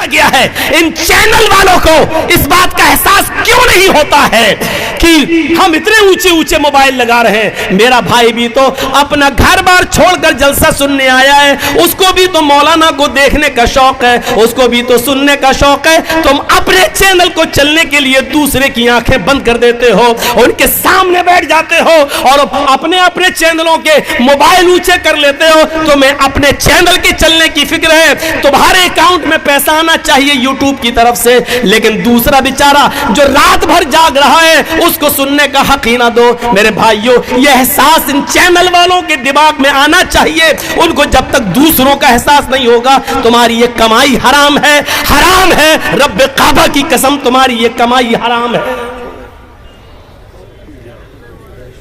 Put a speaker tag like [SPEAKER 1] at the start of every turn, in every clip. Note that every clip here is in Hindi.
[SPEAKER 1] गया है। इन चैनल वालों को इस बात का एहसास क्यों नहीं होता है कि हम इतने ऊंचे ऊंचे मोबाइल लगा रहे हैं। मेरा भाई भी तो अपना घर बार छोड़कर जलसा सुनने आया है, उसको भी तो मौलाना को देखने का शौक है, उसको भी तो सुनने का शौक है। तुम अपने चैनल को चलने के लिए दूसरे की आंखें बंद कर देते हो, उनके सामने बैठ जाते हो और अपने अपने चैनलों के मोबाइल ऊंचे कर लेते हो। तुम्हें अपने चैनल के चलने की फिक्र है, तुम्हारे अकाउंट में पैसा आना चाहिए यूट्यूब की तरफ से, लेकिन दूसरा बेचारा जो रात भर जाग रहा है उसको सुनने का हक ही ना दो। मेरे भाइयों, यह एहसास इन चैनल वालों के दिमाग में आना चाहिए। उनको जब तक दूसरों का एहसास नहीं होगा, तुम्हारी ये कमाई हराम है, हराम है। रब्बे काबा की कसम, तुम्हारी ये कमाई हराम है।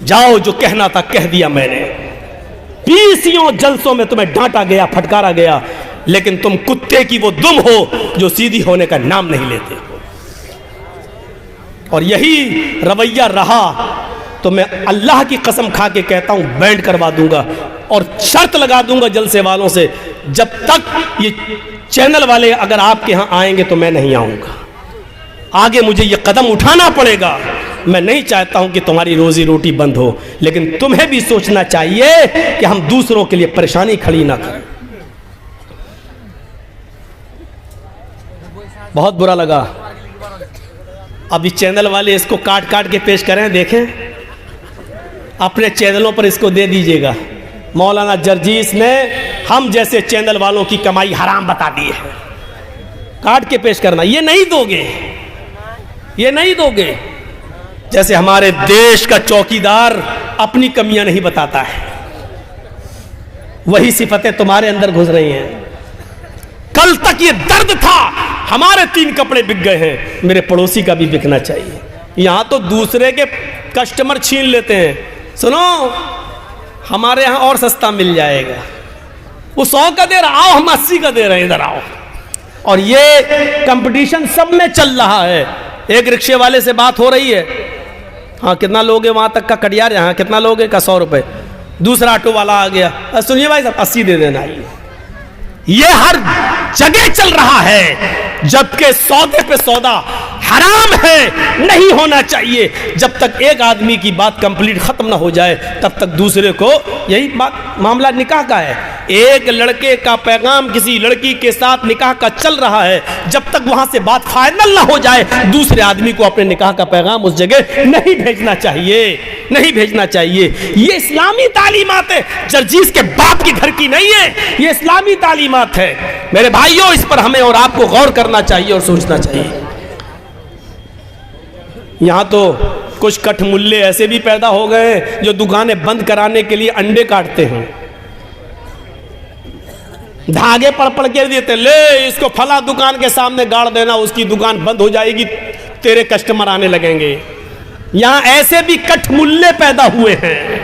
[SPEAKER 1] जाओ, जो कहना था कह दिया मैंने। 20 जलसों में तुम्हें डांटा गया, फटकारा गया, लेकिन तुम कुत्ते की वो दुम हो जो सीधी होने का नाम नहीं लेते। और यही रवैया रहा तो मैं अल्लाह की कसम खा के कहता हूं, बैंड करवा दूंगा और शर्त लगा दूंगा जलसे वालों से, जब तक ये चैनल वाले अगर आपके यहां आएंगे तो मैं नहीं आऊंगा। आगे मुझे ये कदम उठाना पड़ेगा। मैं नहीं चाहता हूं कि तुम्हारी रोजी रोटी बंद हो, लेकिन तुम्हें भी सोचना चाहिए कि हम दूसरों के लिए परेशानी खड़ी ना करें। बहुत बुरा लगा। अभी चैनल वाले इसको काट काट के पेश करें, देखें, अपने चैनलों पर इसको दे दीजिएगा। मौलाना जर्जीस ने हम जैसे चैनल वालों की कमाई हराम बता दी है। काट के पेश करना, ये नहीं दोगे, ये नहीं दोगे। जैसे हमारे देश का चौकीदार अपनी कमियां नहीं बताता है, वही सिफतें तुम्हारे अंदर घुस रही हैं। कल तक ये दर्द था, हमारे 3 कपड़े बिक गए हैं, मेरे पड़ोसी का भी बिकना चाहिए। यहां तो दूसरे के कस्टमर छीन लेते हैं। सुनो, हमारे यहां और सस्ता मिल जाएगा। वो 100 का दे रहा, आओ हम 80 का दे रहे हैं, इधर आओ। और ये कंपटीशन सब में चल रहा है। एक रिक्शे वाले से बात हो रही है, हाँ कितना लोगे वहां तक का कटियार, यहाँ कितना लोगे का 100 रुपए। दूसरा ऑटो वाला आ गया, सुनिए भाई साहब 80 दे देना। ये हर जगह चल रहा है, जबकि सौदे पे सौदा हराम है, नहीं होना चाहिए। जब तक एक आदमी की बात कंप्लीट खत्म ना हो जाए तब तक दूसरे को, यही बात मामला निकाह का है। एक लड़के का पैगाम किसी लड़की के साथ निकाह का चल रहा है, जब तक वहां से बात फाइनल ना हो जाए दूसरे आदमी को अपने निकाह का पैगाम उस जगह नहीं भेजना चाहिए, नहीं भेजना चाहिए। ये इस्लामी तालीमात है, जर्जीस के बाप की घर की नहीं है, ये इस्लामी तालीमात है। मेरे भाइयों, इस पर हमें और आपको गौर करना चाहिए और सोचना चाहिए। यहां तो कुछ कठमुल्ले ऐसे भी पैदा हो गए जो दुकानें बंद कराने के लिए अंडे काटते हैं, धागे पड़ के देते, ले इसको फला दुकान के सामने गाड़ देना, उसकी दुकान बंद हो जाएगी, तेरे कस्टमर आने लगेंगे। यहां ऐसे भी कठमुल्ले पैदा हुए हैं,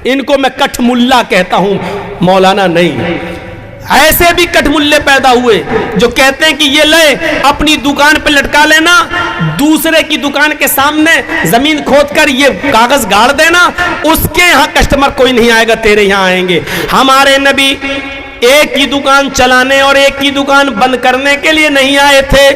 [SPEAKER 1] इनको मैं कठमुल्ला कहता हूं, मौलाना नहीं। ऐसे भी कठमुल्ले पैदा हुए जो कहते हैं कि ये ले अपनी दुकान पे लटका लेना, दूसरे की दुकान के सामने जमीन खोदकर ये कागज गाड़ देना, उसके यहां कस्टमर कोई नहीं आएगा, तेरे यहां आएंगे। हमारे नबी एक की दुकान चलाने और एक की दुकान बंद करने के लिए नहीं आए थे।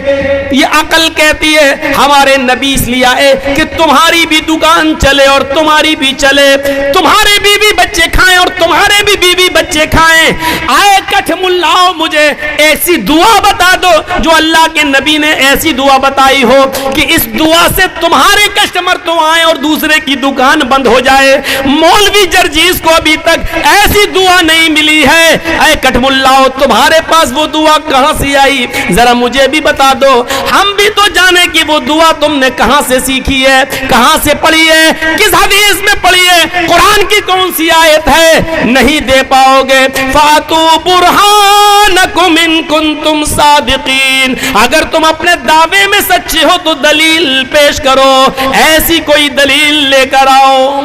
[SPEAKER 1] ये अकल कहती है हमारे नबी इसलिए आए कि तुम्हारी भी दुकान चले और तुम्हारी भी चले, तुम्हारे बीवी बच्चे खाएं और तुम्हारे भी बीवी बच्चे खाएं। आए कठमुल्लाओ, मुझे ऐसी दुआ बता दो जो अल्लाह के नबी ने ऐसी दुआ बताई हो कि इस दुआ से तुम्हारे कस्टमर तो आए और दूसरे की दुकान बंद हो जाए। मौलवी जर्जीस को अभी तक ऐसी दुआ नहीं मिली है। कठमुल्लाओ, तुम्हारे पास वो दुआ कहां से आई, जरा मुझे भी बता दो, हम भी तो जाने कि वो दुआ तुमने कहां से सीखी है, कहां से पढ़ी है, किस हदीस में पढ़ी है, कुरान की कौन सी आयत है। नहीं दे पाओगे, फातू बुरहानकुम इन कुंतुम सादिकीन, अगर तुम अपने दावे में सच्चे हो तो दलील पेश करो, ऐसी कोई दलील लेकर आओ।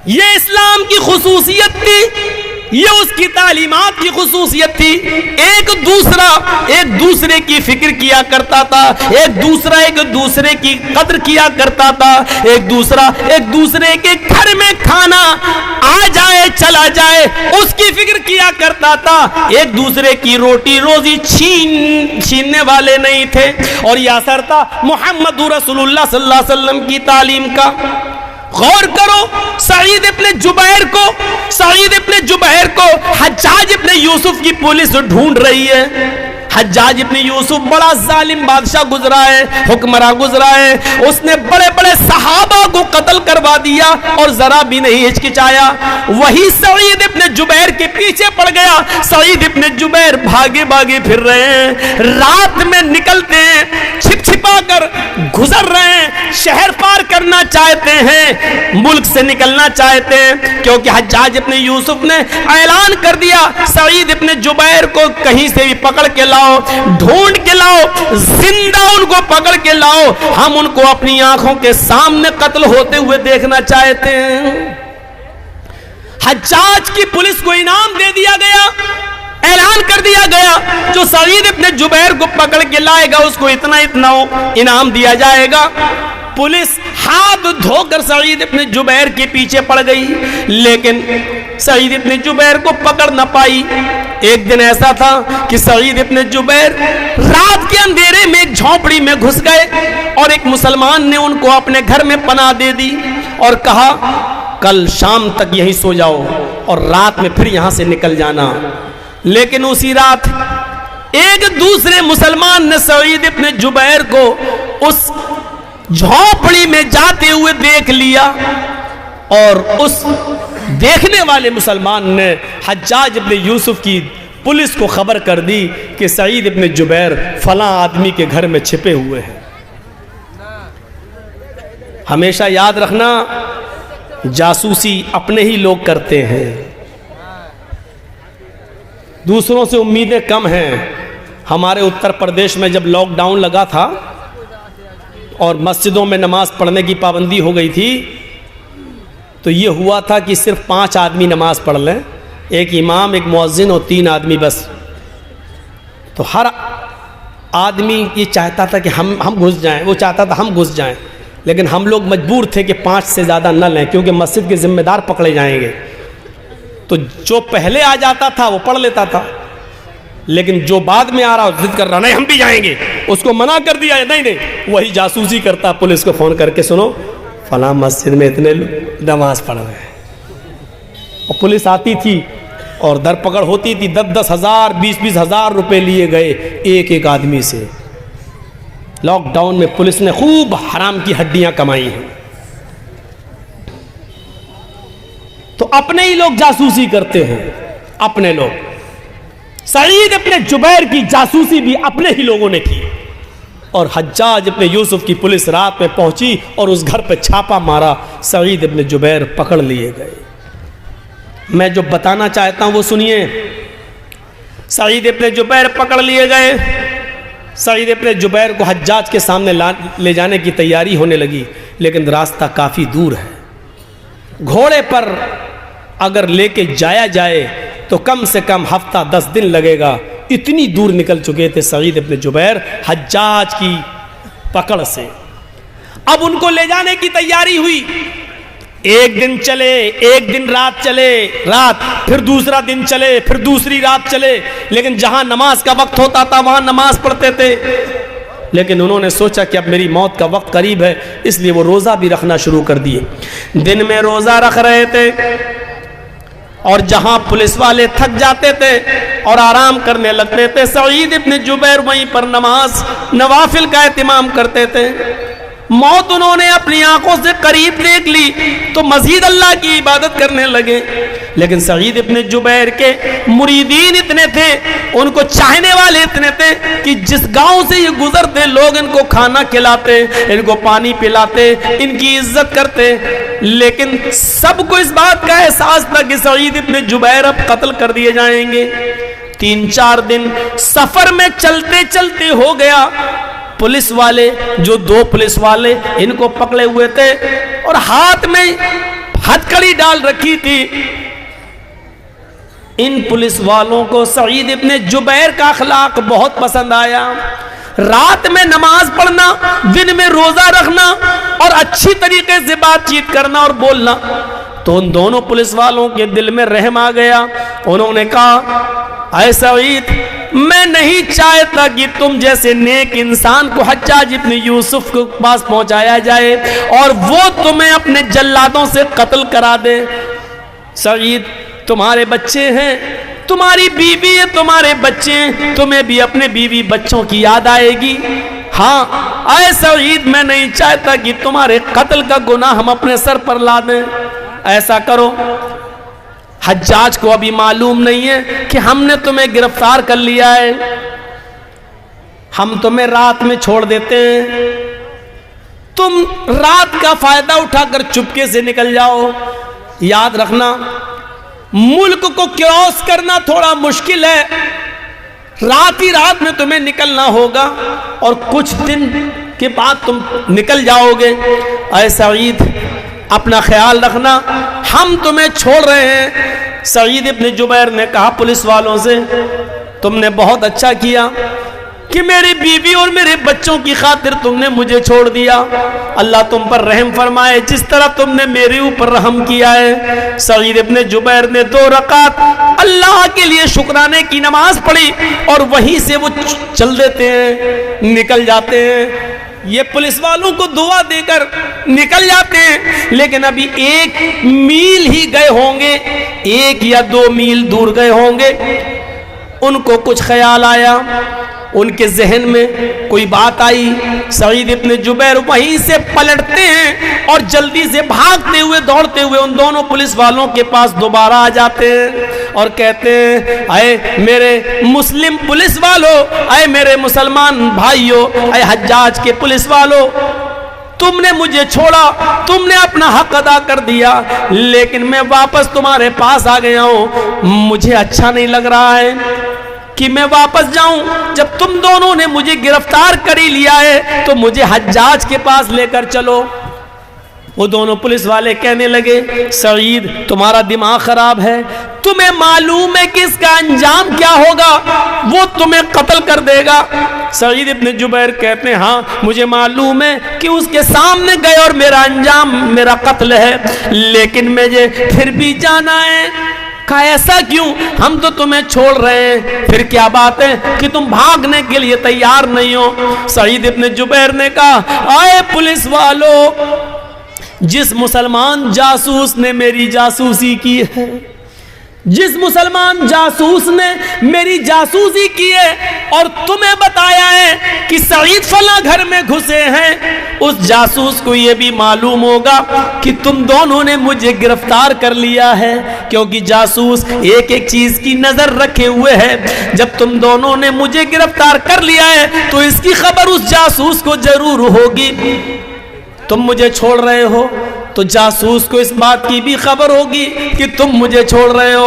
[SPEAKER 1] ये इस्लाम की खुसूसियत थी ये उसकी तालीमात की खुसूसियत थी। एक दूसरे की फिक्र किया करता था, एक दूसरे की कद्र किया करता था, एक दूसरे के घर में खाना आ जाए चला जाए उसकी फिक्र किया करता था। एक दूसरे की रोटी रोजी छीनने वाले नहीं थे। और यह असर था मोहम्मद रसूलुल्लाह सल्लल्लाहु अलैहि वसल्लम की तालीम का। गौर करो, सईद इब्ने जुबैर को हज्जाज इब्ने यूसुफ की पुलिस ढूंढ रही है। हज्जाज इब्ने यूसुफ बड़ा जालिम बादशाह गुजरा है, हुक्मरान गुजरा है। उसने बड़े बड़े सहाबा को कत्ल करवा दिया और जरा भी नहीं हिचकिचाया। वही सईद इब्ने जुबैर के पीछे पड़ गया। सईद इब्ने जुबैर भागे भागे फिर रहे हैं, रात में निकलते हैं, छिप छिपा कर गुजर रहे हैं, शहर पार करना चाहते हैं, मुल्क से निकलना चाहते हैं, क्योंकि हज्जाज इब्ने यूसुफ ने ऐलान कर दिया सईद इब्ने जुबैर को कहीं से भी पकड़ के लाओ, ढूंढ के लाओ, जिंदा उनको पकड़ के लाओ, हम उनको अपनी आंखों के सामने कत्ल होते हुए देखना चाहते हैं। हज्जाज की पुलिस को इनाम दे दिया गया, ऐलान कर दिया गया, जो सईद इब्ने जुबैर को पकड़ के लाएगा उसको इतना इतना इनाम दिया जाएगा। पुलिस हाथ धोकर सईद इब्ने जुबैर के पीछे पड़ गई, लेकिन सईद इब्ने जुबैर को पकड़ न पाई। एक दिन ऐसा था कि सईद इब्ने जुबैर रात के अंधेरे में एक झोपड़ी में घुस गए और एक मुसलमान ने उनको अपने घर में पनाह दे दी और कहा कल शाम तक यहीं सो जाओ और रात में फिर यहां से निकल जाना। लेकिन उसी रात एक दूसरे मुसलमान ने सईद इब्ने जुबैर को उस झोपड़ी में जाते हुए देख लिया और उस देखने वाले मुसलमान ने हज्जाज इब्ने यूसुफ की पुलिस को खबर कर दी कि सईद इब्ने जुबैर फलां आदमी के घर में छिपे हुए हैं। हमेशा याद रखना, जासूसी अपने ही लोग करते हैं, दूसरों से उम्मीदें कम हैं। हमारे उत्तर प्रदेश में जब लॉकडाउन लगा था और मस्जिदों में नमाज पढ़ने की पाबंदी हो गई थी, तो ये हुआ था कि सिर्फ 5 आदमी नमाज पढ़ लें, एक इमाम, एक मुअज्जिन और 3 आदमी बस। तो हर आदमी ये चाहता था कि हम घुस जाएं, वो चाहता था हम घुस जाएं, लेकिन हम लोग मजबूर थे कि 5 से ज़्यादा न लें, क्योंकि मस्जिद के जिम्मेदार पकड़े जाएंगे। तो जो पहले आ जाता था वो पढ़ लेता था, लेकिन जो बाद में आ रहा जिद कर रहा नहीं हम भी जाएंगे, उसको मना कर दिया, नहीं, वही जासूसी करता, पुलिस को फ़ोन करके सुनो फलां मस्जिद में इतने नमाज पढ़ रहे हैं। और पुलिस आती थी और धरपकड़ होती थी, 10-10 हज़ार 20-20 हज़ार रुपये लिए गए एक एक आदमी से। लॉकडाउन में पुलिस ने खूब हराम की हड्डियां कमाई हैं। तो अपने ही लोग जासूसी करते हैं, अपने लोग। सईद इब्ने जुबैर की जासूसी भी अपने ही लोगों ने की और हज्जाज इब्ने यूसुफ की पुलिस रात में पहुंची और उस घर पर छापा मारा, सईद इब्ने जुबैर पकड़ लिए गए। मैं जो बताना चाहता हूं वो सुनिए। सईद इब्ने जुबैर पकड़ लिए गए। सईद इब्ने जुबैर को हज्जाज के सामने ले जाने की तैयारी होने लगी, लेकिन रास्ता काफ़ी दूर है। घोड़े पर अगर लेके जाया जाए तो कम से कम हफ्ता 10 दिन लगेगा। इतनी दूर निकल चुके थे सईद इब्ने जुबैर हज्जाज की पकड़ से। अब उनको ले जाने की तैयारी हुई। एक दिन चले, एक दिन रात चले, रात, फिर दूसरा दिन चले, फिर दूसरी रात चले, लेकिन जहां नमाज का वक्त होता था वहां नमाज पढ़ते थे। लेकिन उन्होंने सोचा कि अब मेरी मौत का वक्त करीब है, इसलिए वो रोज़ा भी रखना शुरू कर दिए। दिन में रोज़ा रख रहे थे और जहां पुलिस वाले थक जाते थे और आराम करने लगते थे, सईद इब्ने जुबैर वहीं पर नमाज नवाफिल का एहतिमाम करते थे। मौत उन्होंने अपनी आंखों से करीब देख ली तो मजीद अल्लाह की इबादत करने लगे। लेकिन सईद इब्ने जुबैर के मुरीदीन इतने थे, उनको चाहने वाले इतने थे कि जिस गांव से ये गुजरते लोग इनको खाना खिलाते, इनको पानी पिलाते, इनकी इज्जत करते। लेकिन सबको इस बात का एहसास था कि सईद इब्ने जुबैर अब कत्ल कर दिए जाएंगे। 3-4 दिन सफर में चलते चलते हो गया। पुलिस वाले, जो 2 पुलिस वाले इनको पकड़े हुए थे और हाथ में हथकड़ी डाल रखी थी, इन पुलिस वालों को सईद इब्ने जुबैर का अखलाक बहुत पसंद आया। रात में नमाज पढ़ना, दिन में रोजा रखना और अच्छी तरीके से बातचीत करना और बोलना। तो उन दोनों पुलिस वालों के दिल में रहम आ गया। उन्होंने कहा, ऐ सईद, मैं नहीं चाहता कि तुम जैसे नेक इंसान को हज्जाज इब्ने यूसुफ के पास पहुंचाया जाए और वो तुम्हें अपने जल्लादों से कत्ल करा दे। सईद, तुम्हारे बच्चे हैं, तुम्हारी बीवी है, तुम्हारे बच्चे हैं, तुम्हें भी अपने बीवी बच्चों की याद आएगी। हाँ ऐ सईद, मैं नहीं चाहता कि तुम्हारे कत्ल का गुनाह हम अपने सर पर ला दें। ऐसा करो, हज्जाज को अभी मालूम नहीं है कि हमने तुम्हें गिरफ्तार कर लिया है, हम तुम्हें रात में छोड़ देते हैं, तुम रात का फायदा उठाकर चुपके से निकल जाओ। याद रखना, मुल्क को क्रॉस करना थोड़ा मुश्किल है, रात ही रात में तुम्हें निकलना होगा और कुछ दिन के बाद तुम निकल जाओगे। ऐ सईद, अपना ख्याल रखना, हम तुम्हें छोड़ रहे हैं। सईद इब्ने जुबैर ने कहा पुलिस वालों से, तुमने बहुत अच्छा किया कि मेरी बीवी और मेरे बच्चों की खातिर तुमने मुझे छोड़ दिया। अल्लाह तुम पर रहम फरमाए जिस तरह तुमने मेरे ऊपर रहम किया है। सईद इब्ने जुबैर ने 2 रकात अल्लाह के लिए शुक्राने की नमाज पढ़ी और वहीं से वो चल देते हैं, निकल जाते हैं। ये पुलिस वालों को दुआ देकर निकल जाते हैं, लेकिन अभी 1 मील ही गए होंगे, 1 या 2 मील दूर गए होंगे, उनको कुछ ख्याल आया, उनके जहन में कोई बात आई। सईद इब्ने जुबैर वहीं से पलटते हैं और जल्दी से भागते हुए दौड़ते हुए उन दोनों पुलिस वालों के पास दोबारा आ जाते हैं और कहते हैं, अरे मेरे मुस्लिम पुलिस वालों, अरे मेरे मुसलमान भाइयों, अरे हज्जाज के पुलिस वालों, तुमने मुझे छोड़ा, तुमने अपना हक अदा कर दिया, लेकिन मैं वापस तुम्हारे पास आ गया हूं। मुझे अच्छा नहीं लग रहा है कि मैं वापस जाऊं। जब तुम दोनों ने मुझे गिरफ्तार कर ही लिया है तो मुझे हज्जाज के पास लेकर चलो। वो दोनों पुलिस वाले कहने लगे, सईद, तुम्हारा दिमाग खराब है, तुम्हें मालूम है कि इसका अंजाम क्या होगा, वो तुम्हें कत्ल कर देगा। सईद इब्ने जुबैर कहते हैं, हाँ मुझे मालूम है कि उसके सामने गए और मेरा अंजाम मेरा कत्ल है, लेकिन मुझे फिर भी जाना है। कहा, ऐसा क्यों, हम तो तुम्हें छोड़ रहे हैं, फिर क्या बात है कि तुम भागने के लिए तैयार नहीं हो। सईद इब्ने जुबैर ने कहा, आए पुलिस वालों, जिस मुसलमान जासूस ने मेरी जासूसी की है, जिस मुसलमान जासूस ने मेरी जासूसी की है और तुम्हें बताया है कि सईद फला घर में घुसे हैं, उस जासूस को यह भी मालूम होगा कि तुम दोनों ने मुझे गिरफ्तार कर लिया है, क्योंकि जासूस एक एक चीज की नजर रखे हुए है। जब तुम दोनों ने मुझे गिरफ्तार कर लिया है तो इसकी खबर उस जासूस को जरूर होगी। तुम मुझे छोड़ रहे हो तो जासूस को इस बात की भी खबर होगी कि तुम मुझे छोड़ रहे हो,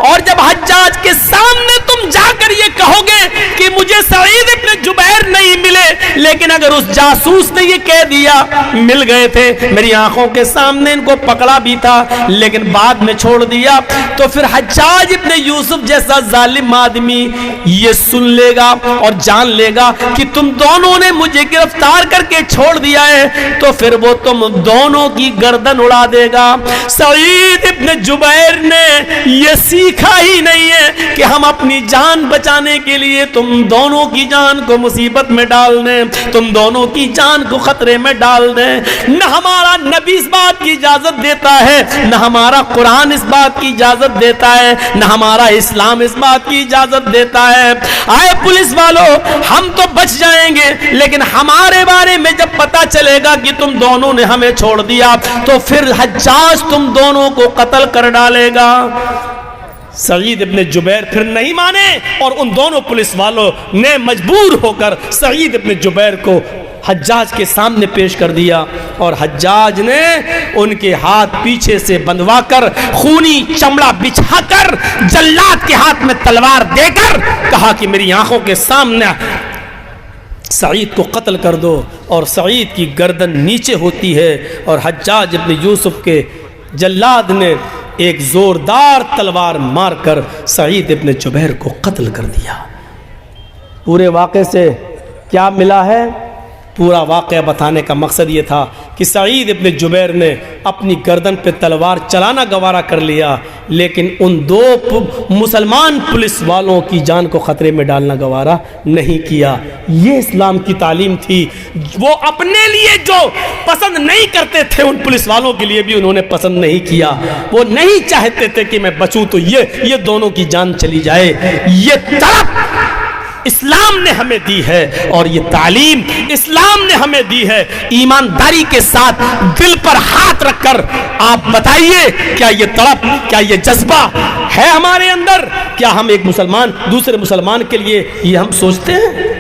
[SPEAKER 1] और जब हज्जाज के सामने तुम जाकर ये कहोगे कि मुझे सईद इब्ने जुबैर नहीं मिले, लेकिन अगर उस जासूस ने ये कह दिया मिल गए थे, मेरी आंखों के सामने इनको पकड़ा भी था लेकिन बाद में छोड़ दिया, तो फिर हज्जाज इब्ने यूसुफ जैसा जालिम आदमी ये सुन लेगा और जान लेगा कि तुम दोनों ने मुझे गिरफ्तार करके छोड़ दिया है, तो फिर वो तुम दोनों की गर्दन उड़ा देगा। सईद इब्ने जुबैर ने यह सीखा ही नहीं है कि हम अपनी जान बचाने के लिए तुम दोनों की जान को मुसीबत में डाल दें, तुम दोनों की जान को खतरे में डाल दें। न हमारा नबी इस बात की इजाजत देता है, न हमारा कुरान इस बात की इजाजत देता है, न हमारा इस्लाम इस बात की इजाजत देता है। आए पुलिस वालों, हम तो बच जाएंगे, लेकिन हमारे बारे में जब पता चलेगा कि तुम दोनों ने हमें छोड़ दिया तो फिर हज्जाज तुम दोनों को कत्ल कर डालेगा। सईद इब्ने जुबैर फिर नहीं माने और उन दोनों पुलिस वालों ने मजबूर होकर सईद इब्ने जुबैर को हज्जाज के सामने पेश कर दिया, और हज्जाज ने उनके हाथ पीछे से बंधवाकर खूनी चमड़ा बिछाकर जल्लाद के हाथ में तलवार देकर कहा कि मेरी आंखों के सामने सईद को कत्ल कर दो, और सईद की गर्दन नीचे होती है और हज्जाज इब्ने यूसुफ के जल्लाद ने एक जोरदार तलवार मारकर सईद इब्न जुबैर को कत्ल कर दिया। पूरे वाक़े से क्या मिला है? पूरा वाक़या बताने का मकसद ये था कि सईद इब्न जुबैर ने अपनी गर्दन पे तलवार चलाना गवारा कर लिया, लेकिन उन दो मुसलमान पुलिस वालों की जान को ख़तरे में डालना गवारा नहीं किया। ये इस्लाम की तालीम थी। वो अपने लिए जो पसंद नहीं करते थे उन पुलिस वालों के लिए भी उन्होंने पसंद नहीं किया। वो नहीं चाहते थे कि मैं बचूं तो ये दोनों की जान चली जाए। ये तड़प इस्लाम ने हमें दी है और ये तालीम इस्लाम ने हमें दी है। ईमानदारी के साथ दिल पर हाथ रखकर आप बताइए, क्या ये तड़प, क्या ये जज्बा है हमारे अंदर? क्या हम एक मुसलमान दूसरे मुसलमान के लिए ये हम सोचते हैं?